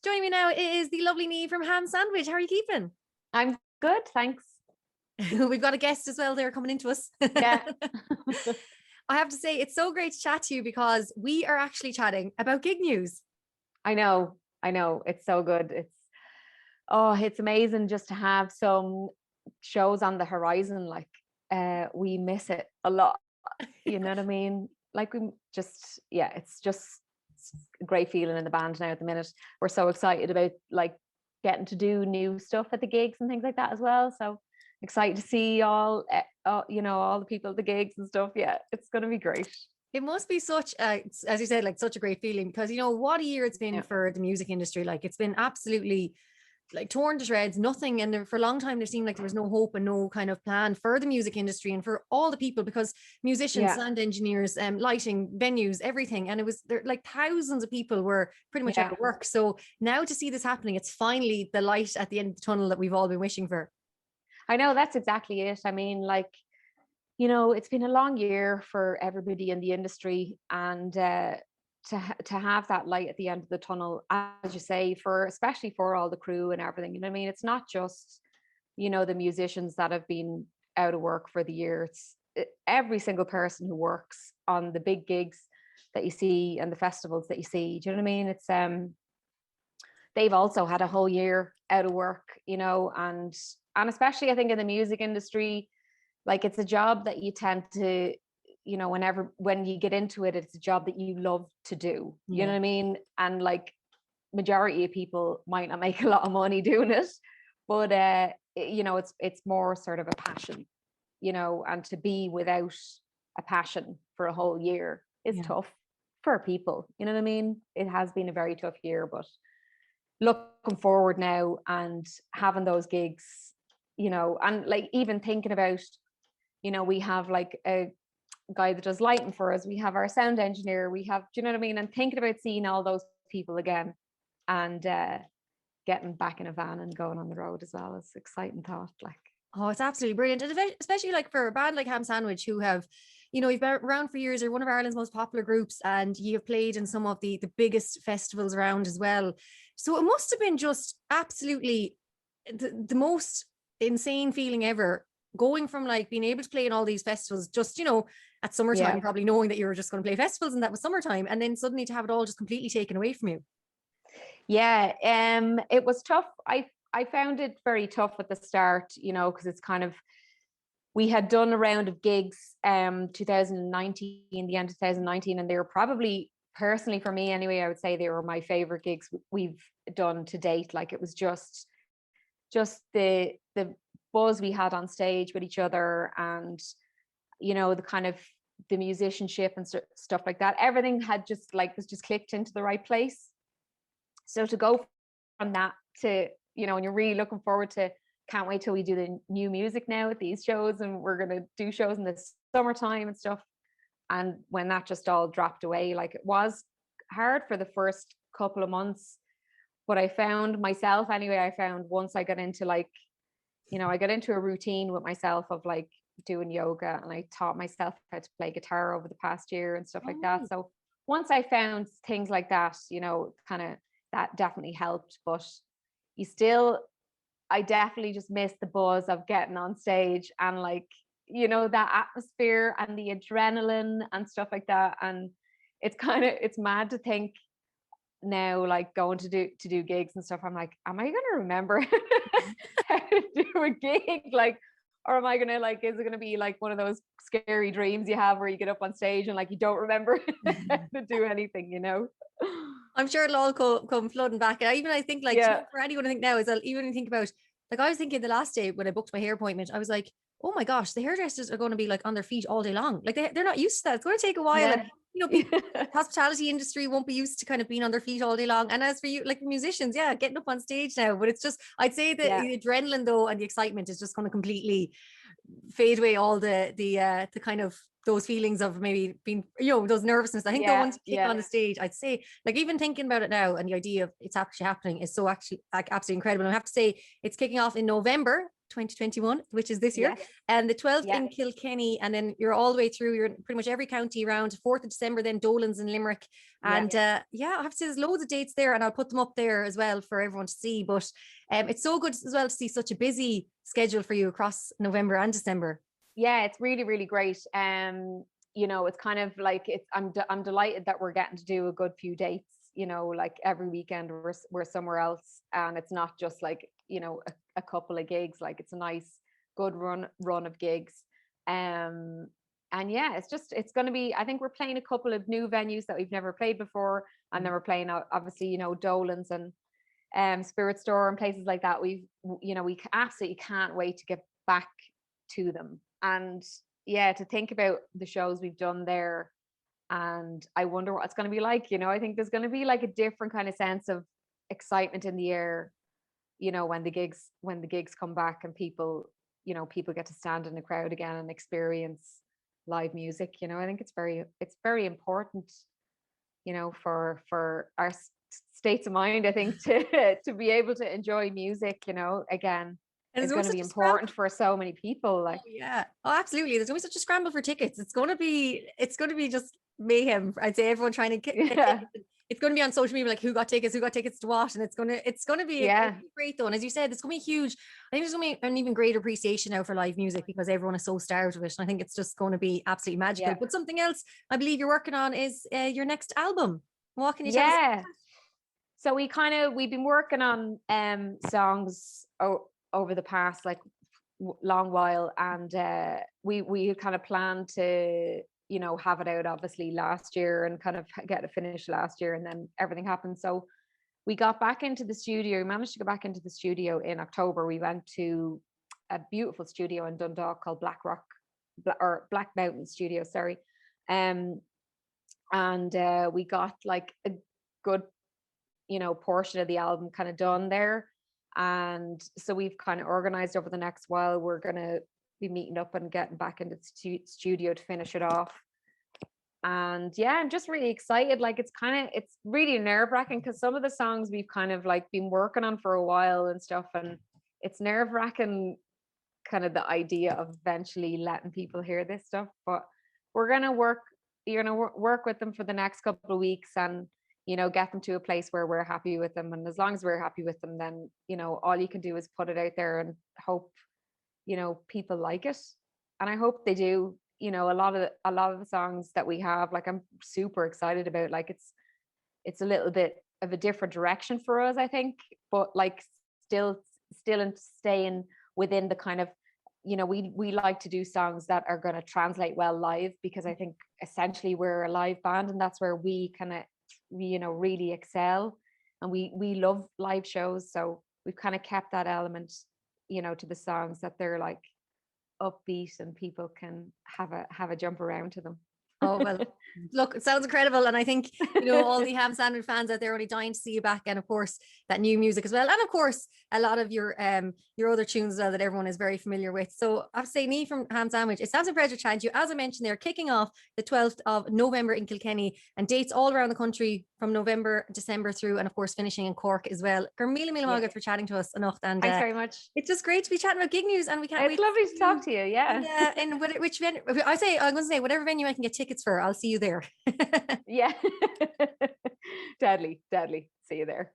Joining me now is the lovely Niamh from Ham Sandwich. How are you keeping? I'm good, thanks. We've got a guest as well there coming into us. Yeah. I have to say, it's so great to chat to you because we are actually chatting about gig news. I know. It's so good. It's amazing just to have some shows on the horizon. We miss it a lot. You know what I mean? It's just a great feeling in the band now at the minute. We're so excited about getting to do new stuff at the gigs and things like that as well. So excited to see all the people at the gigs and stuff. Yeah, it's going to be great. It must be such as you said, like such a great feeling because what a year it's been for the music industry. Like it's been absolutely like torn to shreds, nothing. And for a long time, there seemed like there was no hope and no kind of plan for the music industry and for all the people, because musicians, sound engineers, lighting, venues, everything. And it was there, like thousands of people were pretty much out of work. So now to see this happening, it's finally the light at the end of the tunnel that we've all been wishing for. I know, that's exactly it. I mean, it's been a long year for everybody in the industry, and to have that light at the end of the tunnel, as you say, especially for all the crew and everything. You know what I mean? It's not just the musicians that have been out of work for the year. It's every single person who works on the big gigs that you see and the festivals that you see. Do you know what I mean? It's they've also had a whole year out of work, and especially I think in the music industry, like it's a job that you tend to, when you get into it, it's a job that you love to do. You know what I mean? And majority of people might not make a lot of money doing it, but it's more sort of a passion, and to be without a passion for a whole year is tough for people. You know what I mean? It has been a very tough year, but looking forward now and having those gigs, and even thinking about, we have a guy that does lighting for us, we have our sound engineer, we have, do you know what I mean? And thinking about seeing all those people again and getting back in a van and going on the road as well is exciting thought. Oh, it's absolutely brilliant. And especially for a band like Ham Sandwich, who have, you've been around for years, are one of Ireland's most popular groups, and you have played in some of the biggest festivals around as well. So it must have been just absolutely the most insane feeling ever, going from being able to play in all these festivals, just, at summertime, probably knowing that you were just going to play festivals and that was summertime, and then suddenly to have it all just completely taken away from you. Yeah, it was tough. I found it very tough at the start, because it's kind of, we had done a round of gigs 2019, the end of 2019, and they were probably, personally for me anyway, I would say they were my favorite gigs we've done to date. It was just the buzz we had on stage with each other, and the kind of the musicianship and stuff like that. Everything had just was just clicked into the right place. So to go from that to, and you're really looking forward to, can't wait till we do the new music now at these shows, and we're going to do shows in the summertime and stuff. And when that just all dropped away, it was hard for the first couple of months. But I found myself anyway, once I got into I got into a routine with myself of doing yoga, and I taught myself how to play guitar over the past year and stuff like that. So once I found things like that, kind of, that definitely helped. But I definitely just miss the buzz of getting on stage and that atmosphere and the adrenaline and stuff like that. And it's mad to think now, going to do gigs and stuff, I'm am I gonna remember how to do a gig, or am I gonna is it gonna be one of those scary dreams you have where you get up on stage and you don't remember how to do anything, I'm sure it'll all come flooding back. I think for anyone to think now is, I'll even think about, I was thinking the last day when I booked my hair appointment, I was like, oh my gosh, the hairdressers are going to be on their feet all day long. They're not used to that. It's going to take a while. People, hospitality industry won't be used to kind of being on their feet all day long. And as for you, musicians, getting up on stage now, but it's just, I'd say the adrenaline though, and the excitement is just going to completely fade away all the kind of those feelings of maybe being, those nervousness. I think the ones kick on the stage, I'd say, even thinking about it now, and the idea of it's actually happening is so actually absolutely incredible. And I have to say, it's kicking off in November. 2021, which is this year, Yes. and the 12th Yeah. in Kilkenny, and then you're all the way through. You're in pretty much every county around. 4th of December, then Dolans and Limerick, and I have to say there's loads of dates there, and I'll put them up there as well for everyone to see. But it's so good as well to see such a busy schedule for you across November and December. Yeah, it's really, really great. You know, it's kind of like I'm delighted that we're getting to do a good few dates. You know, like every weekend we're somewhere else, and it's not just like, you know, a couple of gigs. Like it's a nice, good run of gigs. And yeah, it's going to be. I think we're playing a couple of new venues that we've never played before, and then we're playing obviously, you know, Dolans and Spirit Store and places like that. We absolutely can't wait to get back to them. And yeah, to think about the shows we've done there, and I wonder what it's going to be like. You know, I think there's going to be like a different kind of sense of excitement in the air, you know, when the gigs come back and people get to stand in the crowd again and experience live music. You know, I think it's very important, you know, for our states of mind, I think, to be able to enjoy music, you know, again. And it's going to be important for so many people. Like, absolutely. There's always such a scramble for tickets. It's going to be just mayhem. I'd say everyone trying to get tickets. It's going to be on social media, like who got tickets to what, and it's going to be great though. And as you said, it's going to be huge. I think there's going to be an even greater appreciation now for live music because everyone is so starved of it. And I think it's just going to be absolutely magical. But something else I believe you're working on is your next album. What can you tell us about that? So we've been working on songs over the past like long while, and we kind of planned to, you know, have it out obviously last year and kind of get it finished last year, and then everything happened. So we got back into the studio. We managed to go back into the studio in October. We went to a beautiful studio in Dundalk called Black Mountain Studio, sorry. And we got like a good, you know, portion of the album kind of done there. And so we've kind of organized over the next while. We're going to be meeting up and getting back into the studio to finish it off. And yeah, I'm just really excited. Like it's really nerve-wracking because some of the songs we've kind of like been working on for a while and stuff, and it's nerve-wracking kind of the idea of eventually letting people hear this stuff. But we're going to work with them for the next couple of weeks and, you know, get them to a place where we're happy with them. And as long as we're happy with them, then, you know, all you can do is put it out there and hope, you know, people like it. And I hope they do. You know, a lot of the songs that we have, like, I'm super excited about. Like it's a little bit of a different direction for us, I think, but like still in staying within the kind of, you know, we like to do songs that are going to translate well live, because I think essentially we're a live band and that's where we kind of, you know, really excel, and we love live shows. So we've kind of kept that element, you know, to the songs, that they're like upbeat and people can have a jump around to them. Oh, well, look, it sounds incredible. And I think, you know, all the Ham Sandwich fans out there are only dying to see you back. And of course, that new music as well. And of course, a lot of your other tunes as well that everyone is very familiar with. So I have to say, Niamh from Ham Sandwich, it sounds a pleasure chatting to you. As I mentioned, they're kicking off the 12th of November in Kilkenny, and dates all around the country from November, December through, and of course, finishing in Cork as well. Mille mágad for chatting to us. Thanks very much. It's just great to be chatting about gig news, and we can't wait. It's lovely to talk to you. Yeah. And which venue? I'm going to say whatever venue I can get tickets for, I'll see you there. Yeah. Deadly. See you there.